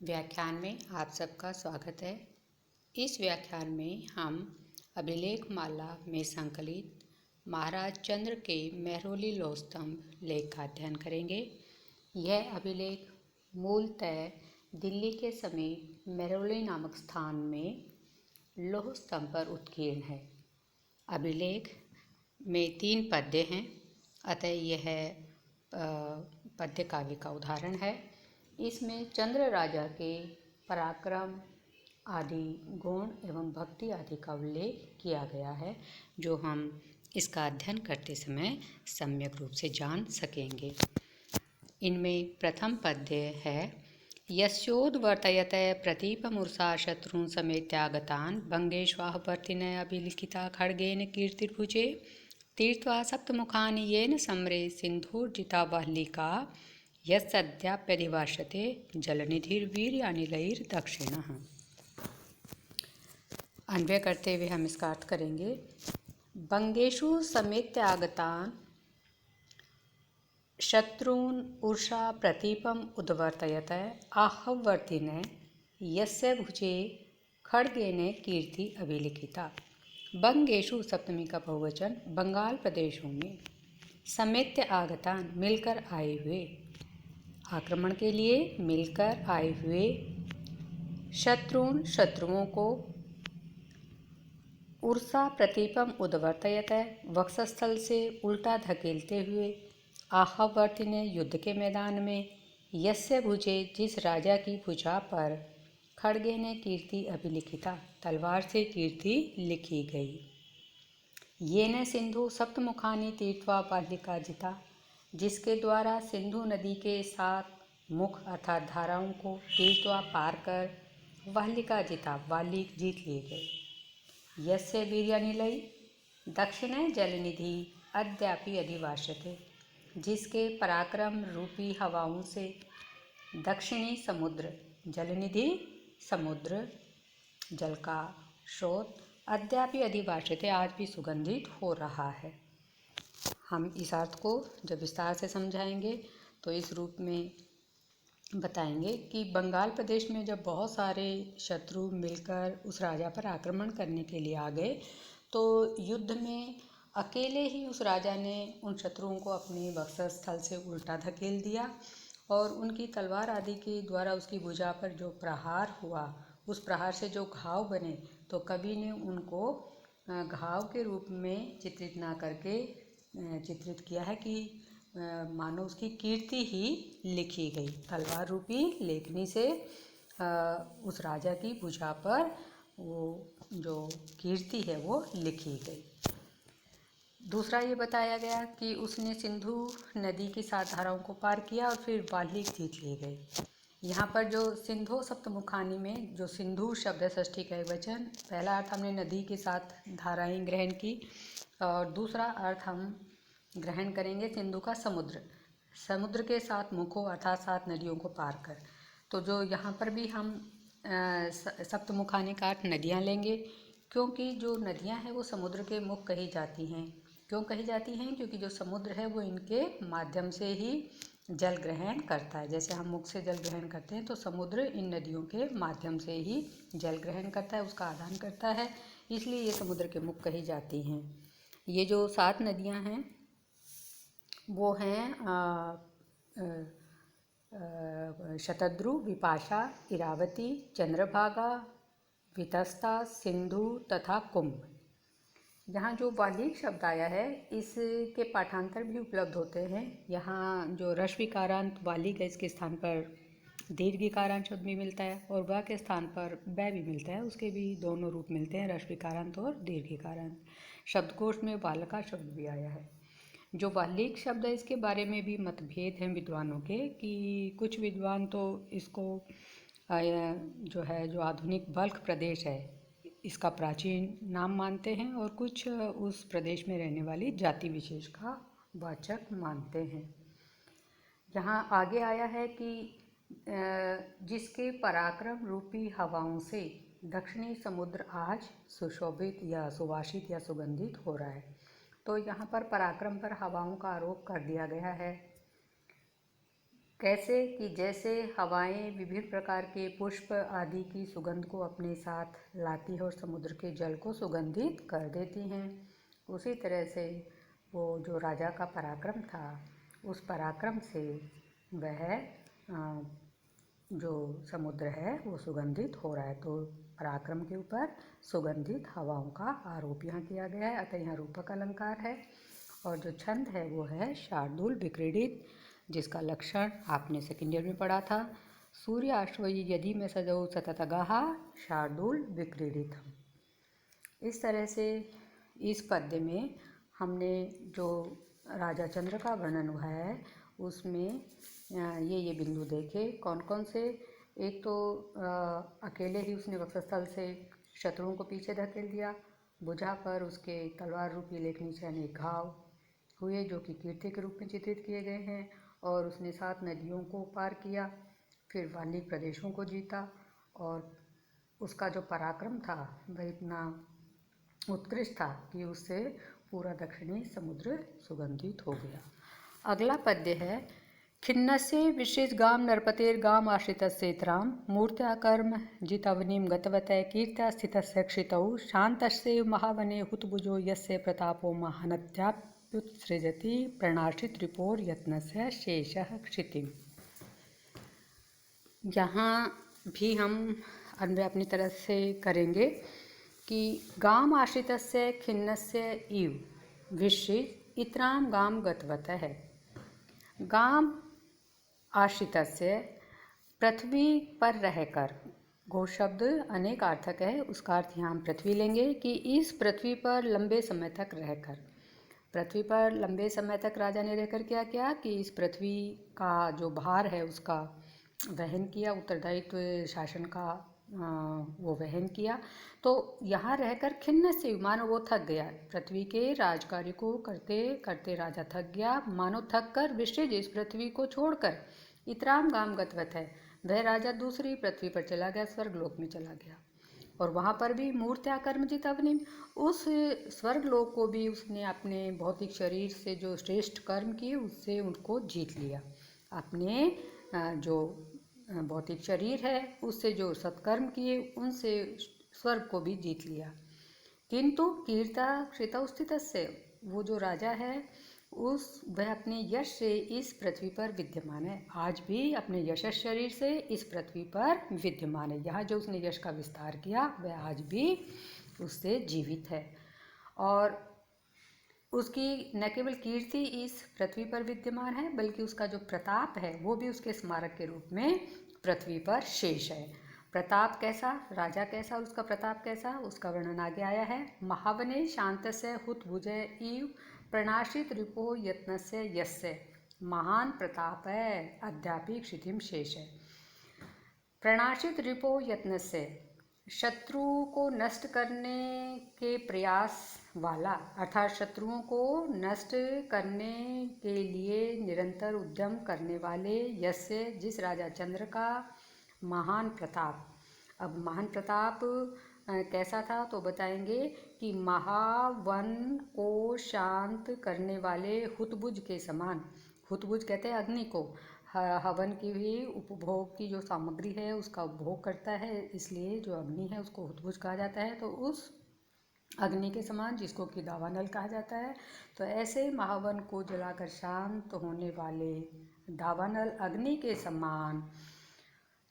व्याख्यान में आप सबका स्वागत है। इस व्याख्यान में हम अभिलेख माला में संकलित महाराज चंद्र के मेहरौली लौह स्तंभ लेख का अध्ययन करेंगे। यह अभिलेख मूलतः दिल्ली के समीप मेहरौली नामक स्थान में लौह स्तंभ पर उत्कीर्ण है। अभिलेख में 3 पद्य हैं, अतः यह पद्य काव्य का उदाहरण है। इसमें चंद्र राजा के पराक्रम आदि गुण एवं भक्ति आदि का उल्लेख किया गया है, जो हम इसका अध्ययन करते समय सम्यक रूप से जान सकेंगे। इनमें प्रथम पद्य है यस्योद्वर्तयत प्रतीपमूर्षा शत्रुन् समेत्यागतान् बंगेष्वाहवर्तिन अभिलिखिता खड्गेन कीर्तिर्भुजे तीर्त्वा सप्तमुखानि येन सम्रे सिन्धुर्जिता बाह्लिका यस्याद्याप्यधिभाषते जलनिधिर्वीर्यानिलैर्दक्षिणः। अन्वय करते हुए हम इसका अर्थ करेंगे। बंगेषु समेत्य आगतान् शत्रून् उर्षा प्रतीपम उद्वर्तयत आहवर्तिन यस्य भुजे खड्गेन कीर्ति अभिलिखिता। बंगेषु सप्तमी का बहुवचन बंगाल प्रदेशों में समेत्य आगतान मिलकर आए हुए, आक्रमण के लिए मिलकर आए हुए, शत्रुओं को उर्सा प्रतीपम उद्वर्तयत वक्षस्थल से उल्टा धकेलते हुए, आहवर्ति ने युद्ध के मैदान में, यस्य भुजे जिस राजा की भुजा पर, खड्गे ने कीर्ति अभिलिखिता तलवार से कीर्ति लिखी गई। ये न सिंधु सप्तमुखानी तीर्थवा बाह्लिका जिता, जिसके द्वारा सिंधु नदी के 7 मुख अर्थात धाराओं को तीर्थवा पार कर बाह्लिका जिता वाली जीत लिए गए। यस्य वीर्यानिलय दक्षिण जलनिधि अद्यापि अधिभाषते, जिसके पराक्रम रूपी हवाओं से दक्षिणी समुद्र जलनिधि समुद्र जल का स्रोत अद्यापि अधिभाषते आज भी सुगंधित हो रहा है। हम इस अर्थ को जब विस्तार से समझाएंगे तो इस रूप में बताएंगे कि बंगाल प्रदेश में जब बहुत सारे शत्रु मिलकर उस राजा पर आक्रमण करने के लिए आ गए, तो युद्ध में अकेले ही उस राजा ने उन शत्रुओं को अपने वक्षस्थल से उल्टा धकेल दिया और उनकी तलवार आदि के द्वारा उसकी भुजा पर जो प्रहार हुआ, उस प्रहार से जो घाव बने, तो कवि ने उनको घाव के रूप में चित्रित ना करके चित्रित किया है कि मानो उसकी कीर्ति ही लिखी गई। तलवार रूपी लेखनी से उस राजा की भुजा पर वो जो कीर्ति है वो लिखी गई। दूसरा ये बताया गया कि उसने सिंधु नदी की 7 धाराओं को पार किया और फिर बाल्हिक जीत लिए गए। यहाँ पर जो सिंधु सप्तमुखानी में जो सिंधु शब्द है षष्ठी का एक वचन, पहला अर्थ हमने नदी की 7 धाराएं ग्रहण की और दूसरा अर्थ हम ग्रहण करेंगे सिंधु का समुद्र, समुद्र के 7 मुखों अर्थात 7 नदियों को पार कर। तो जो यहाँ पर भी हम सप्तमुखानी का अर्थ नदियाँ लेंगे, क्योंकि जो नदियाँ हैं वो समुद्र के मुख कही जाती हैं। क्यों कही जाती हैं? क्योंकि जो समुद्र है वो इनके माध्यम से ही जल ग्रहण करता है। जैसे हम मुख से जल ग्रहण करते हैं, तो समुद्र इन नदियों के माध्यम से ही जल ग्रहण करता है, उसका आदान करता है, इसलिए ये समुद्र के मुख कही जाती हैं। ये जो 7 नदियाँ हैं वो हैं शतद्रु, विपाशा, इरावती, चंद्रभागा, वितस्ता, सिंधु तथा कुंभ। यहाँ जो बाल्हिक शब्द आया है इसके पाठांतर भी उपलब्ध होते हैं। यहाँ जो रश्विकारांत बाल्हिक है, इसके स्थान पर दीर्घिकारांत शब्द भी मिलता है और व के स्थान पर बै भी मिलता है। उसके भी दोनों रूप मिलते हैं, रश्विकारांत और दीर्घिकारांत। शब्दकोश में बालका शब्द भी आया है। जो बाल्हिक शब्द है इसके बारे में भी मतभेद हैं विद्वानों के, कि कुछ विद्वान तो इसको जो है जो आधुनिक बल्ख प्रदेश है इसका प्राचीन नाम मानते हैं और कुछ उस प्रदेश में रहने वाली जाति विशेष का वाचक मानते हैं। यहाँ आगे आया है कि जिसके पराक्रम रूपी हवाओं से दक्षिणी समुद्र आज सुशोभित या सुवासित या सुगंधित हो रहा है। तो यहाँ पर पराक्रम पर हवाओं का आरोप कर दिया गया है। कैसे कि जैसे हवाएं विभिन्न प्रकार के पुष्प आदि की सुगंध को अपने साथ लाती है और समुद्र के जल को सुगंधित कर देती हैं, उसी तरह से वो जो राजा का पराक्रम था, उस पराक्रम से वह जो समुद्र है वो सुगंधित हो रहा है। तो पराक्रम के ऊपर सुगंधित हवाओं का आरोप यहाँ किया गया है, अतः यहाँ रूपक अलंकार है। और जो छंद है वो है शार्दूल विक्रीडित, जिसका लक्षण आपने सेकंड ईयर में पढ़ा था। सूर्याश्वयी यदि में सजौ सततगहा शार्दूल विक्रीडितम। इस तरह से इस पद्य में हमने जो राजा चंद्र का वर्णन हुआ है उसमें ये बिंदु देखे कौन कौन से। एक तो अकेले ही उसने वक्षस्थल से शत्रुओं को पीछे धकेल दिया, भुजा पर उसके तलवार रूपी लेख नीचे अनेक घाव हुए जो कि कीर्ति के रूप में चित्रित किए गए हैं। और उसने 7 नदियों को पार किया, फिर वाल्मीकि प्रदेशों को जीता, और उसका जो पराक्रम था वह इतना उत्कृष्ट था कि उससे पूरा दक्षिणी समुद्र सुगंधित हो गया। अगला पद्य है खिन्नस्य विशेष गाम नरपतेर्गाम आश्रितस्येत्राम मूर्त्या कर्म जितवनीम गतवतय कीर्त्या स्थितस्य क्षितौ शान्तस्य महावने हुतभुजो यस्य प्रतापो महानत्याप्युत्सृजति प्रणाशित रिपोर यत्नस्य शेषः क्षितिम्। यहाँ भी हम अन्वय अपनी तरफ से करेंगे कि गाम आश्रितस्य खिन्नस्य इव विश्रित इतराम गाम गतवतः है। गाम आश्रितस्य पृथ्वी पर रहकर, गो शब्द अनेक अर्थक है, उसका अर्थ यहाँ हम पृथ्वी लेंगे कि इस पृथ्वी पर लंबे समय तक रहकर। पृथ्वी पर लंबे समय तक राजा ने रहकर क्या किया कि इस पृथ्वी का जो भार है उसका वहन किया, उत्तरदायित्व शासन का वो वहन किया। तो यहाँ रहकर खिन्न से मानो वो थक गया, पृथ्वी के राजकार्य को करते करते राजा थक गया, मानो थक कर विश्व इस पृथ्वी को छोड़कर इतराम गाम गतवत है, वह राजा दूसरी पृथ्वी पर चला गया, स्वर्गलोक में चला गया। और वहाँ पर भी मूर्त्या कर्मजित अवनिम, उस स्वर्गलोक को भी उसने अपने भौतिक शरीर से जो श्रेष्ठ कर्म किए उससे उनको जीत लिया। अपने जो भौतिक शरीर है उससे जो सत्कर्म किए उनसे स्वर्ग को भी जीत लिया। किंतु कीर्ता क्षितौ स्थितस्य, वो जो राजा है वह अपने यश से इस पृथ्वी पर विद्यमान है, आज भी अपने यशस शरीर से इस पृथ्वी पर विद्यमान है। यहाँ जो उसने यश का विस्तार किया वह आज भी उससे जीवित है। और उसकी न केवल कीर्ति इस पृथ्वी पर विद्यमान है बल्कि उसका जो प्रताप है वो भी उसके स्मारक के रूप में पृथ्वी पर शेष है। प्रताप कैसा, राजा कैसा, उसका प्रताप कैसा, उसका वर्णन आगे आया है। महावने शांतस्य हुतभुजय इव प्रणाशित रिपो यत्नस्य यस्य, महान प्रताप है अद्यापि क्षितिम शेष है। प्रणाशित रिपो यत्नस्य, शत्रु को नष्ट करने के प्रयास वाला, अर्थात शत्रुओं को नष्ट करने के लिए निरंतर उद्यम करने वाले, यस्य जिस राजा चंद्र का महान प्रताप। अब महान प्रताप कैसा था तो बताएंगे कि महावन को शांत करने वाले हुतभुज के समान। हुतभुज कहते हैं अग्नि को, हवन की भी उपभोग की जो सामग्री है उसका उपभोग करता है, इसलिए जो अग्नि है उसको हुतभुज कहा जाता है। तो उस अग्नि के समान जिसको कि दावानल कहा जाता है, तो ऐसे महावन को जलाकर शांत होने वाले दावानल अग्नि के समान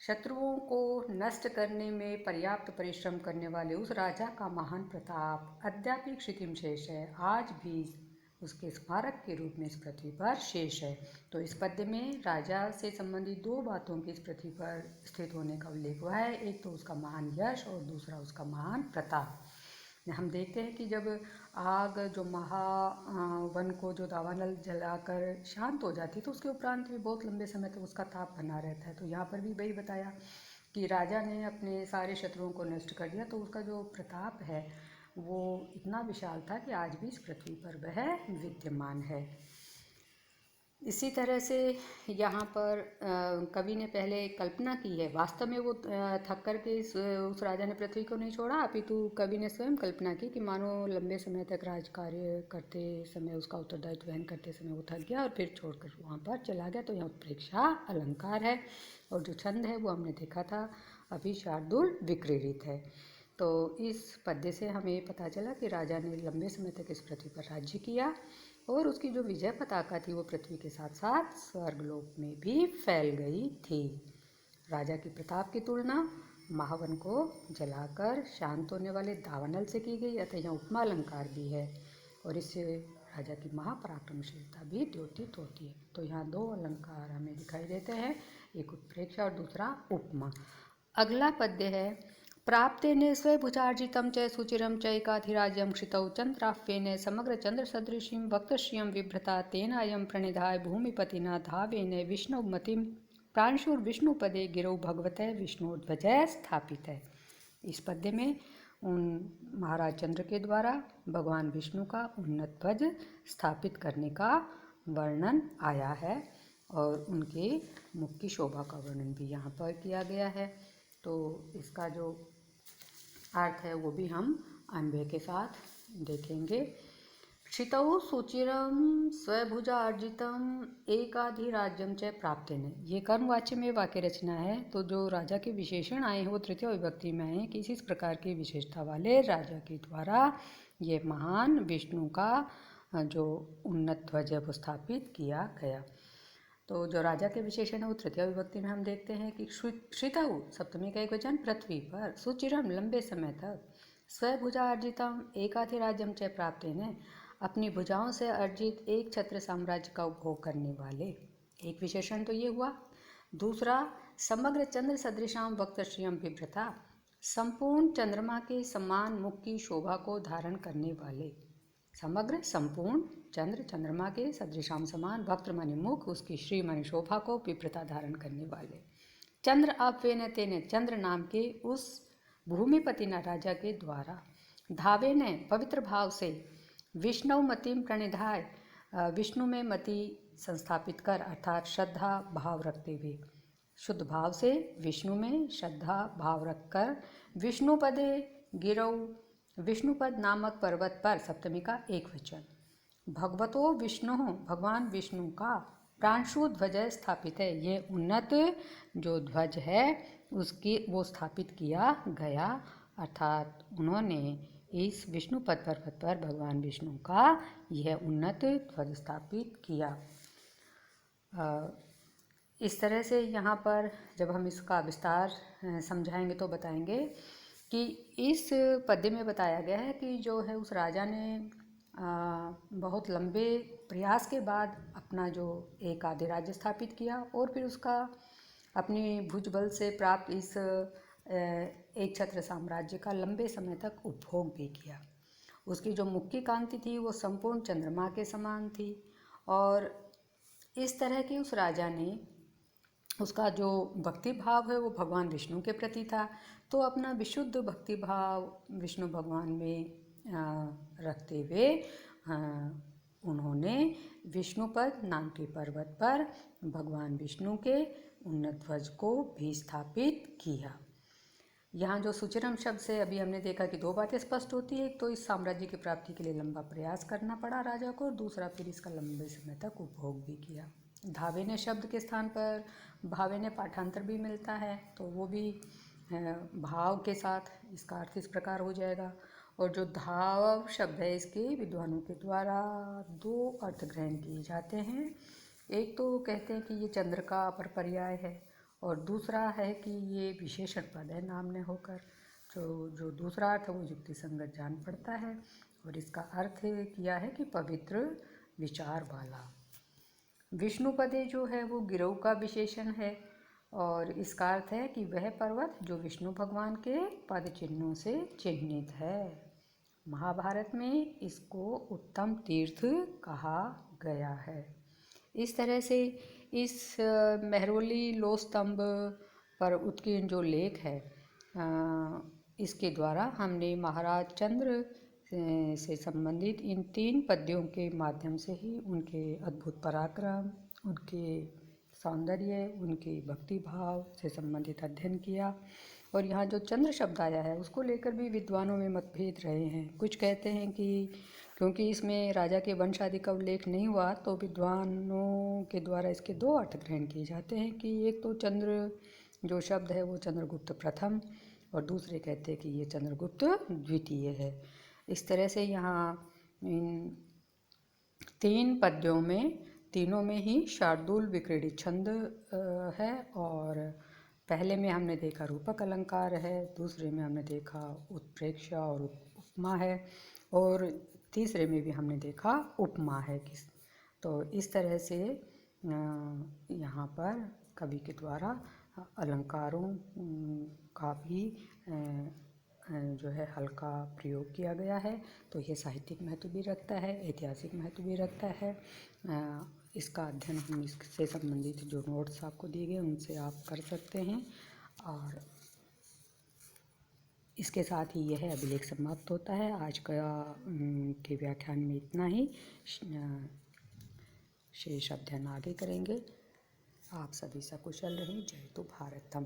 शत्रुओं को नष्ट करने में पर्याप्त परिश्रम करने वाले उस राजा का महान प्रताप अद्यापि क्षितिम शेष है, आज भी उसके स्मारक के रूप में इस पृथ्वी पर शेष है। तो इस पद्य में राजा से संबंधित 2 बातों की इस पृथ्वी पर स्थित होने का उल्लेख हुआ है, एक तो उसका महान यश और दूसरा उसका महान प्रताप। हम देखते हैं कि जब आग जो महावन को जो दावानल जलाकर शांत हो जाती है तो उसके उपरांत भी बहुत लंबे समय तक उसका ताप बना रहता है। तो यहाँ पर भी वही बताया कि राजा ने अपने सारे शत्रुओं को नष्ट कर दिया, तो उसका जो प्रताप है वो इतना विशाल था कि आज भी इस पृथ्वी पर वह विद्यमान है। इसी तरह से यहाँ पर कवि ने पहले कल्पना की है, वास्तव में वो थक कर के उस राजा ने पृथ्वी को नहीं छोड़ा, अपितु कवि ने स्वयं कल्पना की कि मानो लंबे समय तक राज कार्य करते समय, उसका उत्तरदायित्व वहन करते समय वो थक गया और फिर छोड़कर वहाँ पर चला गया। तो यहाँ उत्प्रेक्षा अलंकार है, और जो छंद है वो हमने देखा था अभी शार्दुल विक्रीडित है। तो इस पद्य से हमें पता चला कि राजा ने लंबे समय तक इस पृथ्वी पर राज्य किया, और उसकी जो विजय पताका थी वो पृथ्वी के साथ साथ स्वर्गलोक में भी फैल गई थी। राजा की प्रताप की तुलना महावन को जलाकर शांत होने वाले दावानल से की गई, अतः यहाँ उपमा अलंकार भी है, और इससे राजा की महापराक्रमशीलता भी द्योतित होती है। तो यहाँ दो अलंकार हमें दिखाई देते हैं, एक उत्प्रेक्षा और दूसरा उपमा। अगला पद्य है, प्राप्तेने स्वभुजार्जितं च सुचिरं चैकाधिराज्यं क्षितौ चन्द्राह्वेन समग्र चन्द्रसदृशीं वक्तश्रियं बिभ्रता तेनायं प्रणिधाय भूमिपतिना धावेन विष्णुमतिं प्रांशुर्विष्णुपदे गिरौ भगवतः विष्णुध्वजः स्थापित है। इस पद्य में उन महाराज चंद्र के द्वारा भगवान विष्णु का उन्नत ध्वज स्थापित करने का वर्णन आया है, और उनके मुख की शोभा का वर्णन भी यहाँ पर किया गया है। तो इसका जो अर्थ है वो भी हम अन्वय के साथ देखेंगे। क्षितौ सुचिरम स्वभुजार्जितम एकाधिराज्यम च प्राप्तेन, ये कर्मवाच्य में वाक्य रचना है। तो जो राजा के विशेषण आए हैं वो तृतीय विभक्ति में आए हैं कि इस प्रकार की विशेषता वाले राजा के द्वारा ये महान विष्णु का जो उन्नत ध्वज है वो स्थापित किया गया। तो जो राजा के विशेषण है वो तृतीय विभक्ति में हम देखते हैं कि श्रितौ सप्तमी का एक वचन पृथ्वी पर, सुचिरम लंबे समय तक, स्वभुजा अर्जितम एकाधिराज्यम च प्राप्तेन, अपनी भुजाओं से अर्जित एक छत्र साम्राज्य का उपभोग करने वाले, एक विशेषण तो ये हुआ। दूसरा, समग्र चंद्र सदृशाम वक्तश्रियम बिभ्रता, संपूर्ण चंद्रमा के समान मुख की शोभा को धारण करने वाले। समग्र संपूर्ण, चंद्र चंद्रमा के सदृशाम समान, वक्त्र माने मुख, उसकी श्री माने शोभा को, विप्रता धारण करने वाले। चंद्र अव्येन तेने, चंद्र नाम के उस भूमिपति न राजा के द्वारा, धावे ने पवित्र भाव से, विष्णु मतिम प्रणिधाय, विष्णु में मति संस्थापित कर, अर्थात श्रद्धा भाव रखते हुए, शुद्ध भाव से विष्णु में श्रद्धा भाव रखकर, विष्णुपदे गिरौ, विष्णुपद नामक पर्वत पर, सप्तमी का एक वचन, भगवतो विष्णु, भगवान विष्णु का प्रांशु ध्वज स्थापित है, ये उन्नत जो ध्वज है उसकी वो स्थापित किया गया, अर्थात उन्होंने इस विष्णुपद पर्वत पर भगवान विष्णु का यह उन्नत ध्वज स्थापित किया। इस तरह से यहाँ पर जब हम इसका विस्तार समझाएंगे तो बताएंगे कि इस पद्य में बताया गया है कि जो है उस राजा ने बहुत लंबे प्रयास के बाद अपना जो एक अधिराज्य स्थापित किया, और फिर उसका अपनी भुजबल से प्राप्त इस एक छत्र साम्राज्य का लंबे समय तक उपभोग भी किया। उसकी जो मुख की कांति थी वो संपूर्ण चंद्रमा के समान थी, और इस तरह के उस राजा ने, उसका जो भक्ति भाव है वो भगवान विष्णु के प्रति था। तो अपना विशुद्ध भक्ति भाव विष्णु भगवान में रखते हुए उन्होंने विष्णुपद नाम के पर्वत पर भगवान विष्णु के उन्नत ध्वज को भी स्थापित किया। यहाँ जो सुचिरम शब्द से अभी हमने देखा कि दो बातें स्पष्ट होती है, एक तो इस साम्राज्य की प्राप्ति के लिए लंबा प्रयास करना पड़ा राजा को, और दूसरा फिर इसका लंबे समय तक उपभोग भी किया। धावेने शब्द के स्थान पर भावेने पाठांतर भी मिलता है, तो वो भी भाव के साथ इसका अर्थ इस प्रकार हो जाएगा। और जो धाव शब्द है इसके विद्वानों के द्वारा दो अर्थ ग्रहण किए जाते हैं। एक तो कहते हैं कि ये चंद्र का अपर पर्याय है, और दूसरा है कि ये विशेषण पद है नाम न होकर। जो दूसरा अर्थ है वो युक्ति संगत जान पड़ता है, और इसका अर्थ किया है कि पवित्र विचार वाला। विष्णुपदे जो है वो गिरौ का विशेषण है, और इसका अर्थ है कि वह पर्वत जो विष्णु भगवान के पद चिन्हों से चिन्हित है। महाभारत में इसको उत्तम तीर्थ कहा गया है। इस तरह से इस मेहरौली लोह स्तंभ पर उत्कीर्ण जो लेख है, इसके द्वारा हमने महाराज चंद्र से संबंधित इन तीन पद्यों के माध्यम से ही उनके अद्भुत पराक्रम, उनके सौंदर्य, उनके भक्ति भाव से संबंधित अध्ययन किया। और यहाँ जो चंद्र शब्द आया है उसको लेकर भी विद्वानों में मतभेद रहे हैं। कुछ कहते हैं कि क्योंकि इसमें राजा के वंश आदि का उल्लेख नहीं हुआ तो विद्वानों के द्वारा इसके दो अर्थ ग्रहण किए जाते हैं कि एक तो चंद्र जो शब्द है वो चंद्रगुप्त प्रथम, और दूसरे कहते हैं कि ये चंद्रगुप्त द्वितीय है। इस तरह से यहाँ इन 3 पद्यों में तीनों में ही शार्दूल विक्रीडित छंद है। और पहले में हमने देखा रूपक अलंकार है, दूसरे में हमने देखा उत्प्रेक्षा और उपमा है, और तीसरे में भी हमने देखा उपमा है। तो इस तरह से यहाँ पर कवि के द्वारा अलंकारों का भी जो है हल्का प्रयोग किया गया है। तो ये साहित्यिक महत्व भी रखता है, ऐतिहासिक महत्व भी रखता है। इसका अध्ययन हम इससे संबंधित जो नोट्स आपको दिए गए उनसे आप कर सकते हैं। और इसके साथ ही यह अभिलेख समाप्त होता है। आज के व्याख्यान में इतना ही। शेष अध्ययन आगे करेंगे। आप सभी सकुशल रहें। जय तो भारतम।